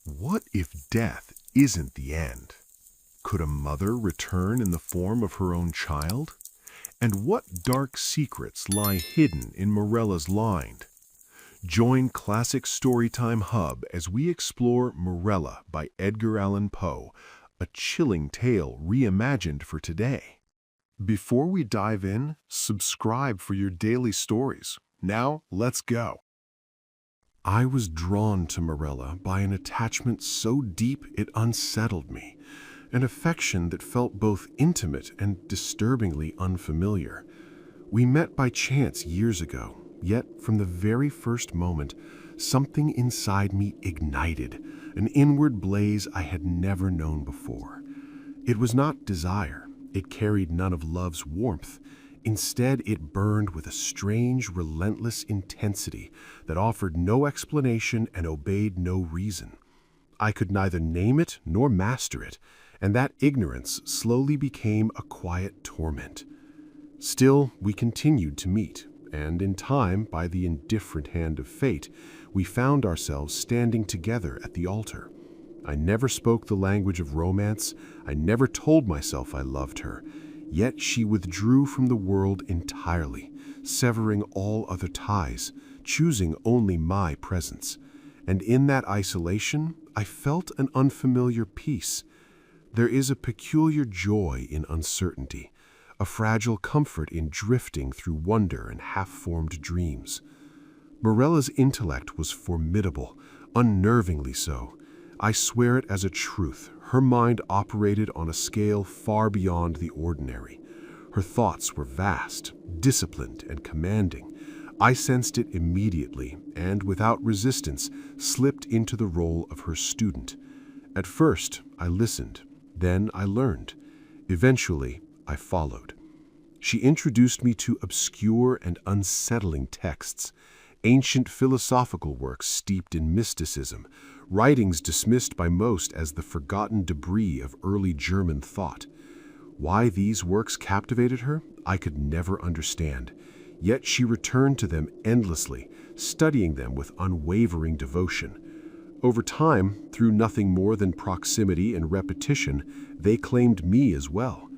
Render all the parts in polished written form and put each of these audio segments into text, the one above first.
What if death isn't the end? Could a mother return in the form of her own child? And what dark secrets lie hidden in Morella's line? Join Classic Storytime Hub as we explore Morella by Edgar Allan Poe, a chilling tale reimagined for today. Before we dive in, subscribe for your daily stories. Now, let's go. I was drawn to Morella by an attachment so deep it unsettled me, an affection that felt both intimate and disturbingly unfamiliar. We met by chance years ago, yet from the very first moment, something inside me ignited, an inward blaze I had never known before. It was not desire. It carried none of love's warmth. Instead, it burned with a strange, relentless intensity that offered no explanation and obeyed no reason. I could neither name it nor master it, and that ignorance slowly became a quiet torment. Still, we continued to meet, and in time, by the indifferent hand of fate, we found ourselves standing together at the altar. I never spoke the language of romance. I never told myself I loved her. Yet she withdrew from the world entirely, severing all other ties, choosing only my presence. And in that isolation, I felt an unfamiliar peace. There is a peculiar joy in uncertainty, a fragile comfort in drifting through wonder and half-formed dreams. Morella's intellect was formidable, unnervingly so. I swear it as a truth. Her mind operated on a scale far beyond the ordinary. Her thoughts were vast, disciplined, and commanding. I sensed it immediately and, without resistance, slipped into the role of her student. At first, I listened. Then I learned. Eventually, I followed. She introduced me to obscure and unsettling texts, ancient philosophical works steeped in mysticism, writings dismissed by most as the forgotten debris of early German thought. Why these works captivated her, I could never understand. Yet she returned to them endlessly, studying them with unwavering devotion. Over time, through nothing more than proximity and repetition, they claimed me as well.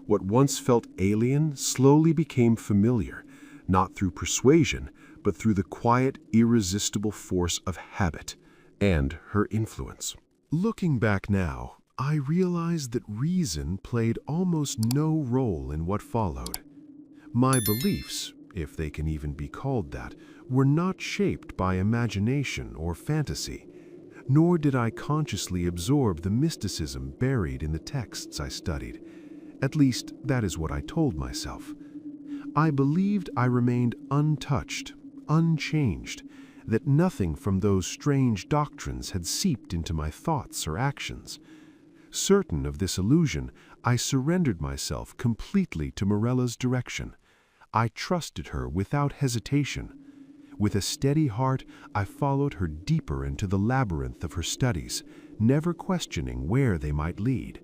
What once felt alien slowly became familiar, not through persuasion, but through the quiet, irresistible force of habit and her influence. Looking back now, I realize that reason played almost no role in what followed. My beliefs, if they can even be called that, were not shaped by imagination or fantasy, nor did I consciously absorb the mysticism buried in the texts I studied. At least, that is what I told myself. I believed I remained untouched, unchanged, that nothing from those strange doctrines had seeped into my thoughts or actions. Certain of this illusion, I surrendered myself completely to Morella's direction. I trusted her without hesitation. With a steady heart, I followed her deeper into the labyrinth of her studies, never questioning where they might lead.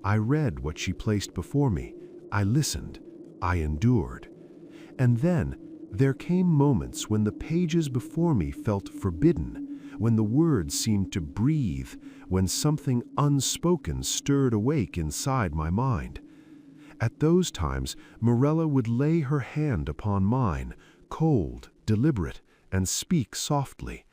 I read what she placed before me. I listened. I endured. And then, there came moments when the pages before me felt forbidden, when the words seemed to breathe, when something unspoken stirred awake inside my mind. At those times, Morella would lay her hand upon mine, cold, deliberate, and speak softly.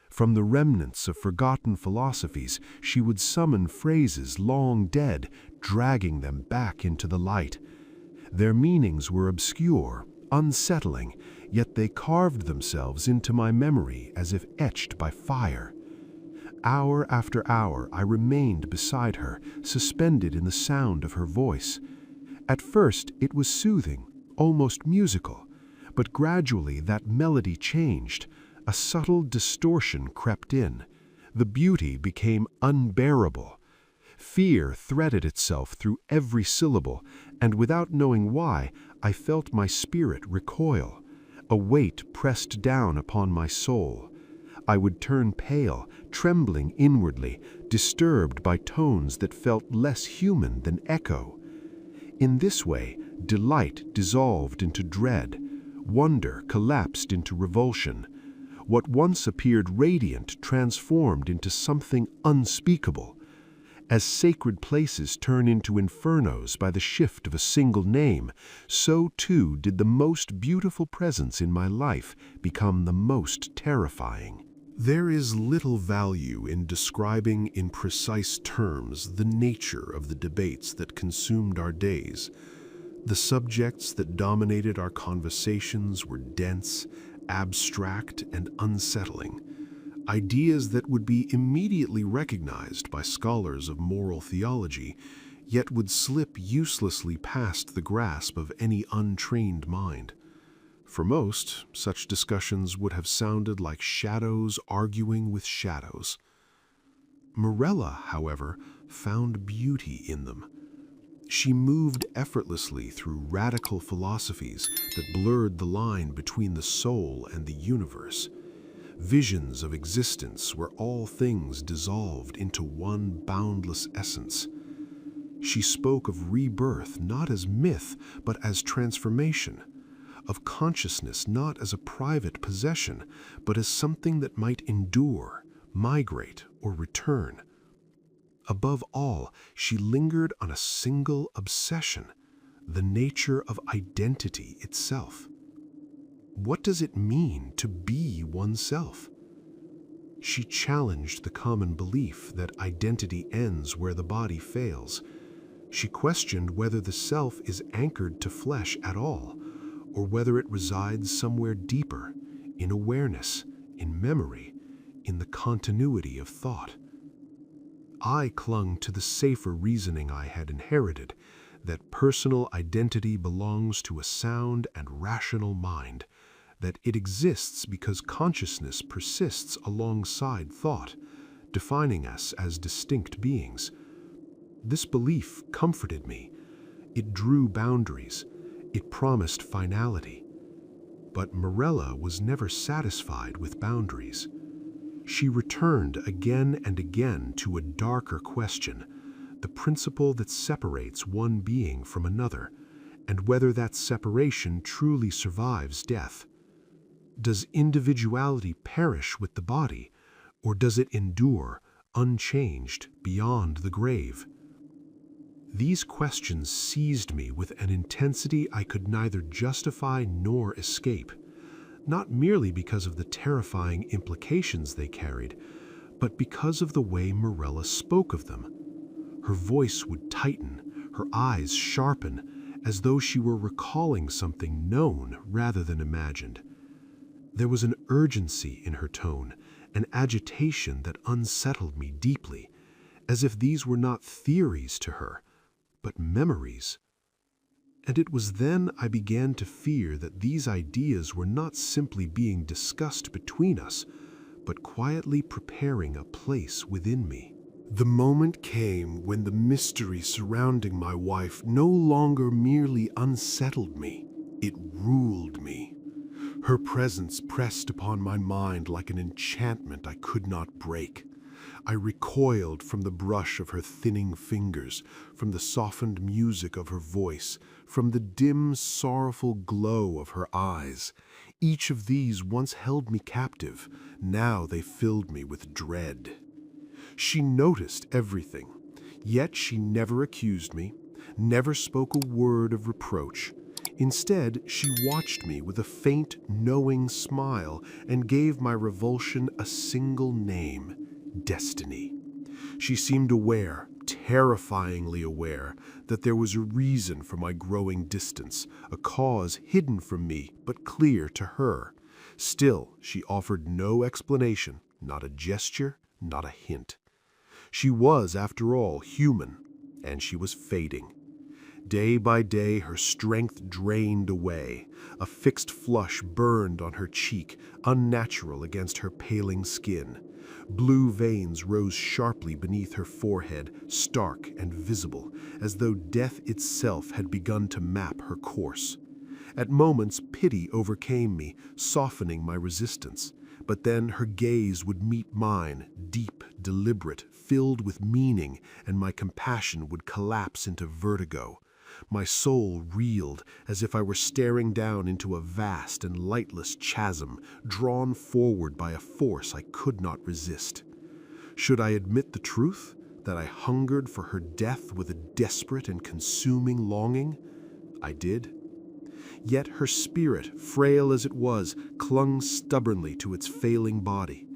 From the remnants of forgotten philosophies, she would summon phrases long dead, dragging them back into the light. Their meanings were obscure, unsettling, yet they carved themselves into my memory as if etched by fire. Hour after hour, I remained beside her, suspended in the sound of her voice. At first, it was soothing, almost musical, but gradually that melody changed. A subtle distortion crept in. The beauty became unbearable. Fear threaded itself through every syllable, and without knowing why, I felt my spirit recoil. A weight pressed down upon my soul. I would turn pale, trembling inwardly, disturbed by tones that felt less human than echo. In this way, delight dissolved into dread. Wonder collapsed into revulsion. What once appeared radiant transformed into something unspeakable. As sacred places turn into infernos by the shift of a single name, so too did the most beautiful presence in my life become the most terrifying. There is little value in describing in precise terms the nature of the debates that consumed our days. The subjects that dominated our conversations were dense, abstract, and unsettling. Ideas that would be immediately recognized by scholars of moral theology, yet would slip uselessly past the grasp of any untrained mind. For most, such discussions would have sounded like shadows arguing with shadows. Morella, however, found beauty in them. She moved effortlessly through radical philosophies that blurred the line between the soul and the universe. Visions of existence where all things dissolved into one boundless essence. She spoke of rebirth not as myth, but as transformation, of consciousness not as a private possession, but as something that might endure, migrate, or return. Above all, she lingered on a single obsession, the nature of identity itself. What does it mean to be oneself? She challenged the common belief that identity ends where the body fails. She questioned whether the self is anchored to flesh at all, or whether it resides somewhere deeper, in awareness, in memory, in the continuity of thought. I clung to the safer reasoning I had inherited, that personal identity belongs to a sound and rational mind, that it exists because consciousness persists alongside thought, defining us as distinct beings. This belief comforted me. It drew boundaries. It promised finality. But Morella was never satisfied with boundaries. She returned again and again to a darker question, the principle that separates one being from another, and whether that separation truly survives death. Does individuality perish with the body, or does it endure, unchanged, beyond the grave? These questions seized me with an intensity I could neither justify nor escape, not merely because of the terrifying implications they carried, but because of the way Morella spoke of them. Her voice would tighten, her eyes sharpen, as though she were recalling something known rather than imagined. There was an urgency in her tone, an agitation that unsettled me deeply, as if these were not theories to her, but memories. And it was then I began to fear that these ideas were not simply being discussed between us, but quietly preparing a place within me. The moment came when the mystery surrounding my wife no longer merely unsettled me, it ruled me. Her presence pressed upon my mind like an enchantment I could not break. I recoiled from the brush of her thinning fingers, from the softened music of her voice, from the dim, sorrowful glow of her eyes. Each of these once held me captive. Now they filled me with dread. She noticed everything, yet she never accused me, never spoke a word of reproach. Instead, she watched me with a faint, knowing smile and gave my revulsion a single name: destiny. She seemed aware, terrifyingly aware, that there was a reason for my growing distance, a cause hidden from me but clear to her. Still, she offered no explanation, not a gesture, not a hint. She was, after all, human, and she was fading. Day by day, her strength drained away. A fixed flush burned on her cheek, unnatural against her paling skin. Blue veins rose sharply beneath her forehead, stark and visible, as though death itself had begun to map her course. At moments, pity overcame me, softening my resistance. But then her gaze would meet mine, deep, deliberate, filled with meaning, and my compassion would collapse into vertigo. My soul reeled as if I were staring down into a vast and lightless chasm, drawn forward by a force I could not resist. Should I admit the truth, that I hungered for her death with a desperate and consuming longing? I did. Yet her spirit, frail as it was, clung stubbornly to its failing body.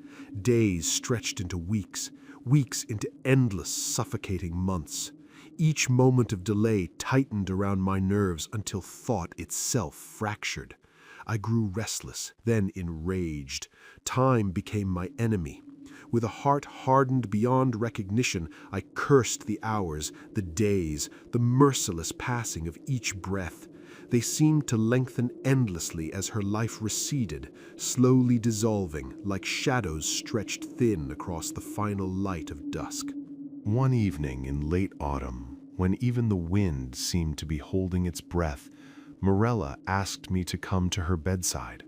Days stretched into weeks, weeks into endless, suffocating months. Each moment of delay tightened around my nerves until thought itself fractured. I grew restless, then enraged. Time became my enemy. With a heart hardened beyond recognition, I cursed the hours, the days, the merciless passing of each breath. They seemed to lengthen endlessly as her life receded, slowly dissolving like shadows stretched thin across the final light of dusk. One evening in late autumn, when even the wind seemed to be holding its breath, Morella asked me to come to her bedside.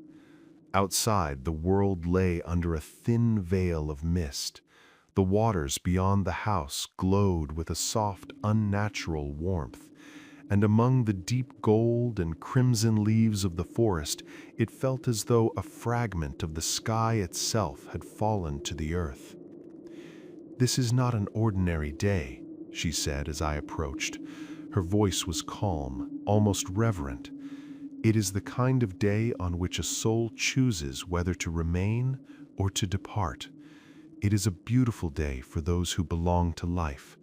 Outside, the world lay under a thin veil of mist. The waters beyond the house glowed with a soft, unnatural warmth, and among the deep gold and crimson leaves of the forest, it felt as though a fragment of the sky itself had fallen to the earth. "This is not an ordinary day," she said as I approached. Her voice was calm, almost reverent. "It is the kind of day on which a soul chooses whether to remain or to depart. It is a beautiful day for those who belong to life."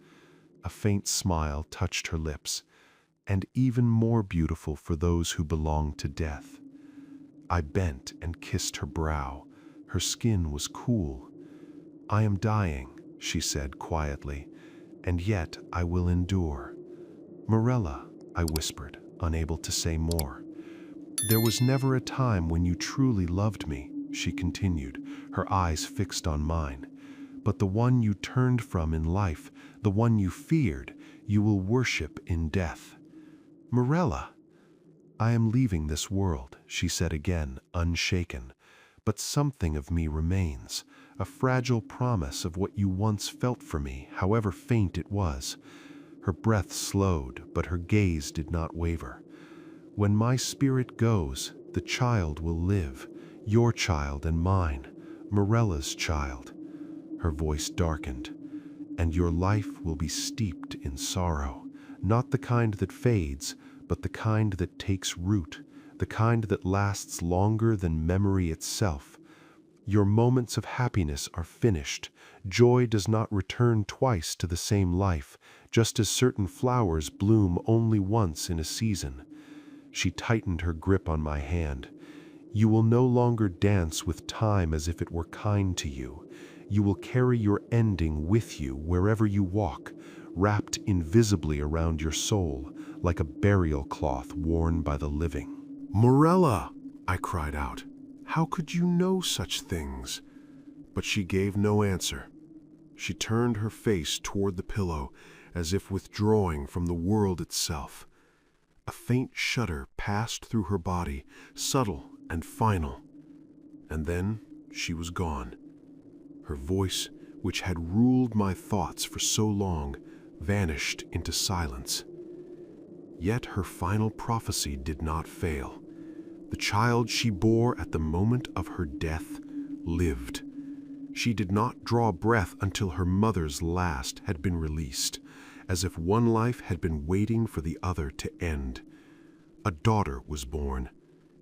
A faint smile touched her lips. "And even more beautiful for those who belong to death." I bent and kissed her brow. Her skin was cool. "I am dying," she said quietly, "and yet I will endure." "Morella," I whispered, unable to say more. "There was never a time when you truly loved me," she continued, her eyes fixed on mine. "But the one you turned from in life, the one you feared, you will worship in death." "Morella!" "I am leaving this world," she said again, unshaken. "But something of me remains, a fragile promise of what you once felt for me, however faint it was." Her breath slowed, but her gaze did not waver. "When my spirit goes, the child will live, your child and mine, Morella's child." Her voice darkened. "And your life will be steeped in sorrow. Not the kind that fades, but the kind that takes root, the kind that lasts longer than memory itself. Your moments of happiness are finished. Joy does not return twice to the same life, just as certain flowers bloom only once in a season." She tightened her grip on my hand. "You will no longer dance with time as if it were kind to you. You will carry your ending with you wherever you walk, wrapped invisibly around your soul, like a burial cloth worn by the living." "Morella!" I cried out. "How could you know such things?" But she gave no answer. She turned her face toward the pillow, as if withdrawing from the world itself. A faint shudder passed through her body, subtle and final. And then she was gone. Her voice, which had ruled my thoughts for so long, vanished into silence. Yet her final prophecy did not fail. The child she bore at the moment of her death lived. She did not draw breath until her mother's last had been released, as if one life had been waiting for the other to end. A daughter was born,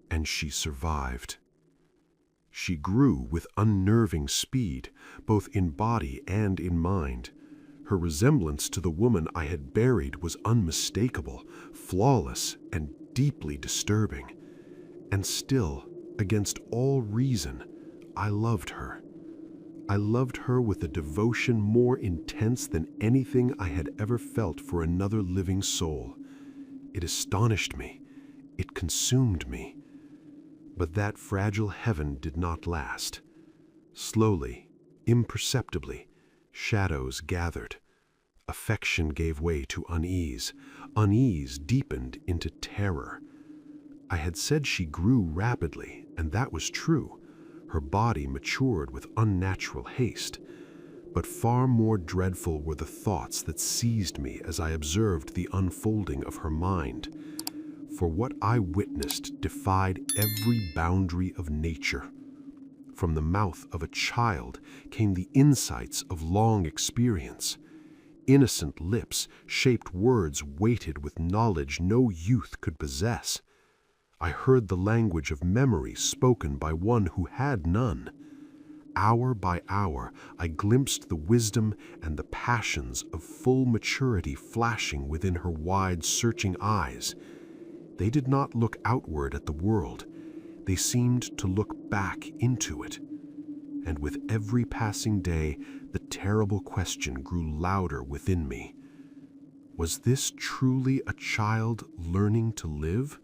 and she survived. She grew with unnerving speed, both in body and in mind. Her resemblance to the woman I had buried was unmistakable, flawless, and deeply disturbing. And still, against all reason, I loved her. I loved her with a devotion more intense than anything I had ever felt for another living soul. It astonished me. It consumed me. But that fragile heaven did not last. Slowly, imperceptibly, shadows gathered. Affection gave way to unease. Unease deepened into terror. I had said she grew rapidly, and that was true. Her body matured with unnatural haste. But far more dreadful were the thoughts that seized me as I observed the unfolding of her mind. For what I witnessed defied every boundary of nature. From the mouth of a child came the insights of long experience. Innocent lips shaped words weighted with knowledge no youth could possess. I heard the language of memory spoken by one who had none. Hour by hour, I glimpsed the wisdom and the passions of full maturity flashing within her wide, searching eyes. They did not look outward at the world. They seemed to look back into it. And with every passing day, the terrible question grew louder within me. Was this truly a child learning to live,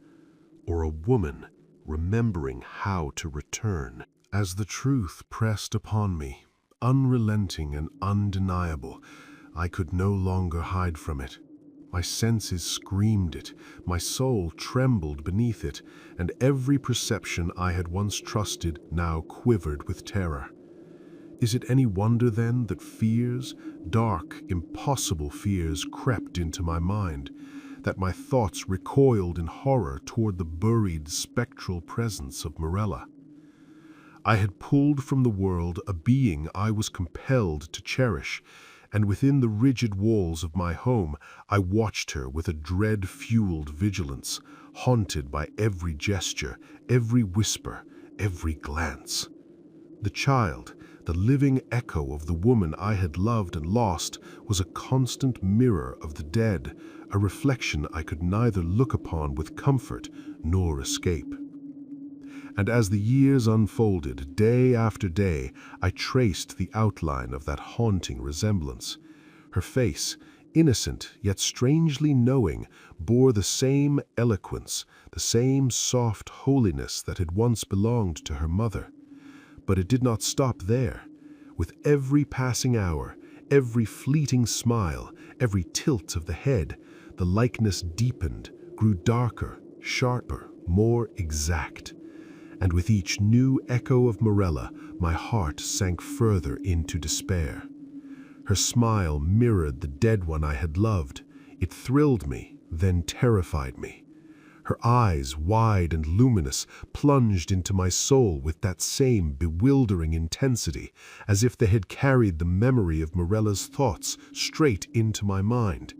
or a woman remembering how to return? As the truth pressed upon me, unrelenting and undeniable, I could no longer hide from it. My senses screamed it, my soul trembled beneath it, and every perception I had once trusted now quivered with terror. Is it any wonder, then, that fears, dark, impossible fears, crept into my mind, that my thoughts recoiled in horror toward the buried, spectral presence of Morella? I had pulled from the world a being I was compelled to cherish, and within the rigid walls of my home I watched her with a dread-fueled vigilance, haunted by every gesture, every whisper, every glance. The child, the living echo of the woman I had loved and lost, was a constant mirror of the dead, a reflection I could neither look upon with comfort nor escape. And as the years unfolded, day after day, I traced the outline of that haunting resemblance. Her face, innocent yet strangely knowing, bore the same eloquence, the same soft holiness that had once belonged to her mother. But it did not stop there. With every passing hour, every fleeting smile, every tilt of the head, the likeness deepened, grew darker, sharper, more exact. And with each new echo of Morella, my heart sank further into despair. Her smile mirrored the dead one I had loved. It thrilled me, then terrified me. Her eyes, wide and luminous, plunged into my soul with that same bewildering intensity, as if they had carried the memory of Morella's thoughts straight into my mind.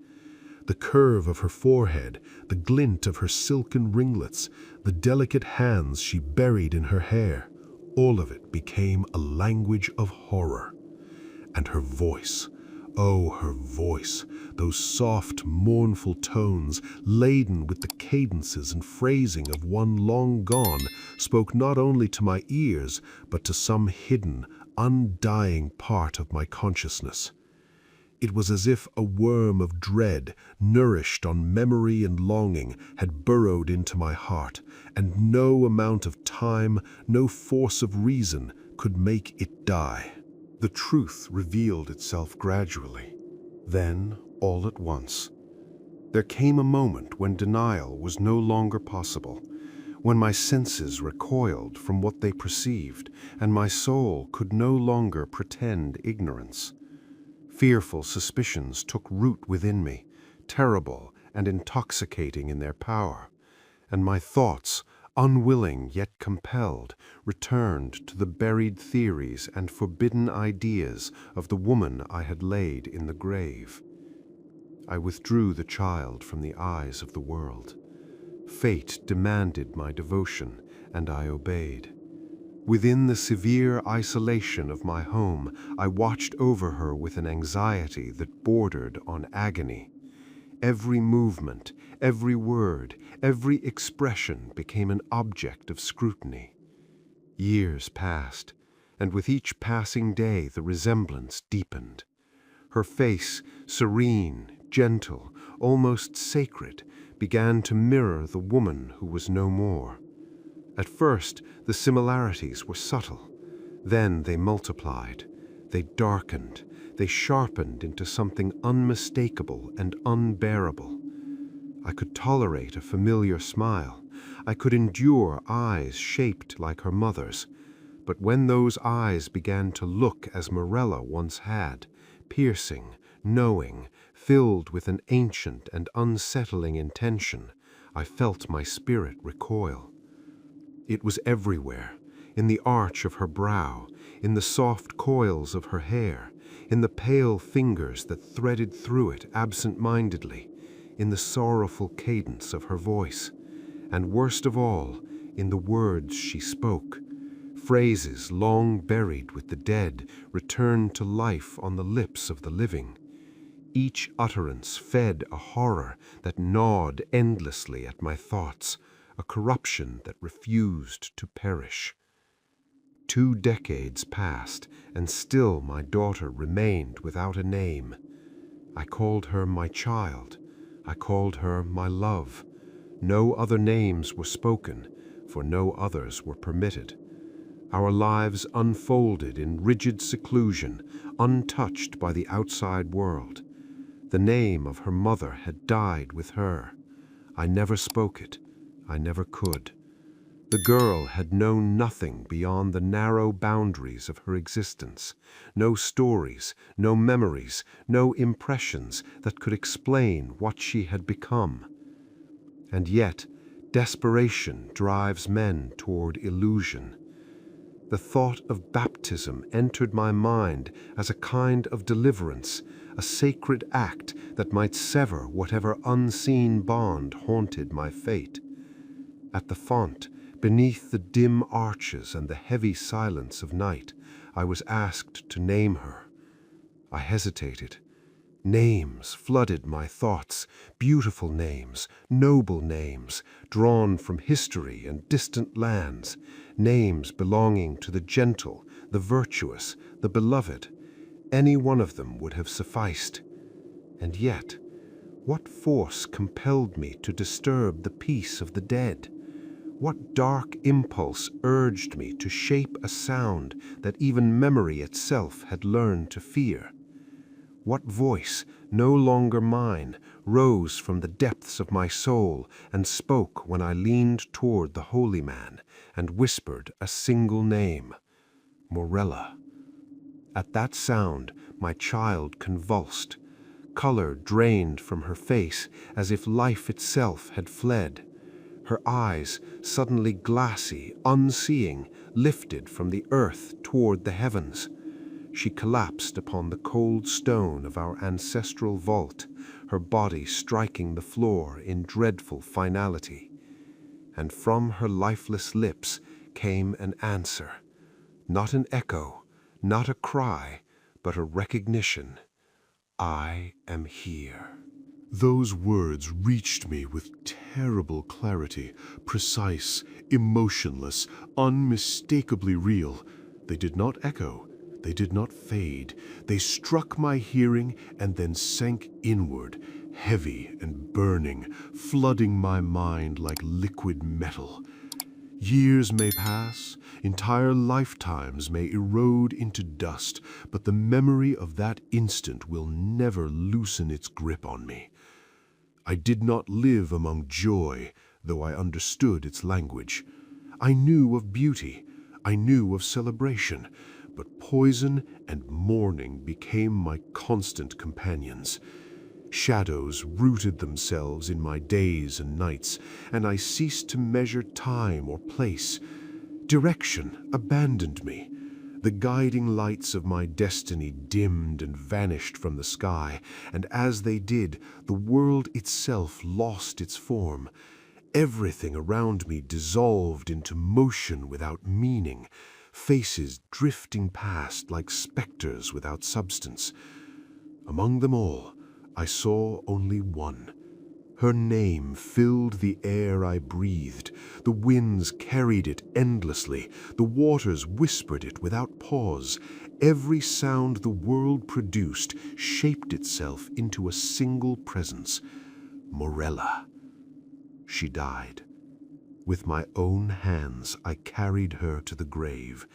The curve of her forehead, the glint of her silken ringlets, the delicate hands she buried in her hair, all of it became a language of horror. And her voice, oh, her voice, those soft, mournful tones, laden with the cadences and phrasing of one long gone, spoke not only to my ears, but to some hidden, undying part of my consciousness. It was as if a worm of dread, nourished on memory and longing, had burrowed into my heart, and no amount of time, no force of reason could make it die. The truth revealed itself gradually. Then, all at once, there came a moment when denial was no longer possible, when my senses recoiled from what they perceived, and my soul could no longer pretend ignorance. Fearful suspicions took root within me, terrible and intoxicating in their power, and my thoughts, unwilling yet compelled, returned to the buried theories and forbidden ideas of the woman I had laid in the grave. I withdrew the child from the eyes of the world. Fate demanded my devotion, and I obeyed. Within the severe isolation of my home, I watched over her with an anxiety that bordered on agony. Every movement, every word, every expression became an object of scrutiny. Years passed, and with each passing day the resemblance deepened. Her face, serene, gentle, almost sacred, began to mirror the woman who was no more. At first, the similarities were subtle. Then they multiplied. They darkened. They sharpened into something unmistakable and unbearable. I could tolerate a familiar smile. I could endure eyes shaped like her mother's. But when those eyes began to look as Morella once had, piercing, knowing, filled with an ancient and unsettling intention, I felt my spirit recoil. It was everywhere, in the arch of her brow, in the soft coils of her hair, in the pale fingers that threaded through it absent-mindedly, in the sorrowful cadence of her voice, and worst of all, in the words she spoke. Phrases long buried with the dead returned to life on the lips of the living. Each utterance fed a horror that gnawed endlessly at my thoughts, a corruption that refused to perish. 2 decades passed, and still my daughter remained without a name. I called her my child. I called her my love. No other names were spoken, for no others were permitted. Our lives unfolded in rigid seclusion, untouched by the outside world. The name of her mother had died with her. I never spoke it. I never could. The girl had known nothing beyond the narrow boundaries of her existence, no stories, no memories, no impressions that could explain what she had become. And yet, desperation drives men toward illusion. The thought of baptism entered my mind as a kind of deliverance, a sacred act that might sever whatever unseen bond haunted my fate. At the font, beneath the dim arches and the heavy silence of night, I was asked to name her. I hesitated. Names flooded my thoughts, beautiful names, noble names, drawn from history and distant lands, names belonging to the gentle, the virtuous, the beloved. Any one of them would have sufficed. And yet, what force compelled me to disturb the peace of the dead? What dark impulse urged me to shape a sound that even memory itself had learned to fear? What voice, no longer mine, rose from the depths of my soul and spoke when I leaned toward the holy man and whispered a single name, Morella? At that sound, my child convulsed. Color drained from her face as if life itself had fled. Her eyes, suddenly glassy, unseeing, lifted from the earth toward the heavens. She collapsed upon the cold stone of our ancestral vault, her body striking the floor in dreadful finality. And from her lifeless lips came an answer, not an echo, not a cry, but a recognition. I am here. Those words reached me with terrible clarity, precise, emotionless, unmistakably real. They did not echo. They did not fade. They struck my hearing and then sank inward, heavy and burning, flooding my mind like liquid metal. Years may pass, entire lifetimes may erode into dust, but the memory of that instant will never loosen its grip on me. I did not live among joy, though I understood its language. I knew of beauty, I knew of celebration, but poison and mourning became my constant companions. Shadows rooted themselves in my days and nights, and I ceased to measure time or place. Direction abandoned me. The guiding lights of my destiny dimmed and vanished from the sky, and as they did, the world itself lost its form. Everything around me dissolved into motion without meaning, faces drifting past like specters without substance. Among them all, I saw only one. Her name filled the air I breathed. The winds carried it endlessly. The waters whispered it without pause. Every sound the world produced shaped itself into a single presence. Morella. She died. With my own hands, I carried her to the grave.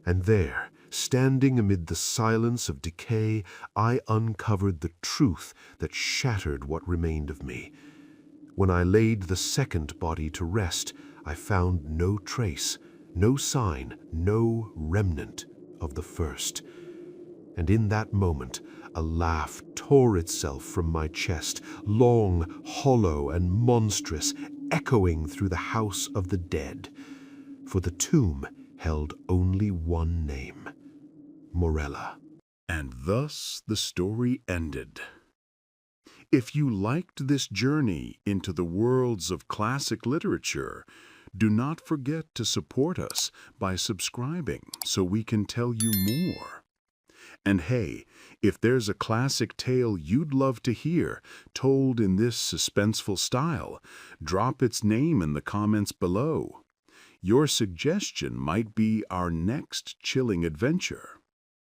And there, standing amid the silence of decay, I uncovered the truth that shattered what remained of me. When I laid the second body to rest, I found no trace, No sign, no remnant of the first. And in that moment, a laugh tore itself from my chest, long, hollow, and monstrous, echoing through the house of the dead. For the tomb held only one name: Morella. And thus the story ended. If you liked this journey into the worlds of classic literature, do not forget to support us by subscribing so we can tell you more. And hey, if there's a classic tale you'd love to hear told in this suspenseful style, drop its name in the comments below. Your suggestion might be our next chilling adventure.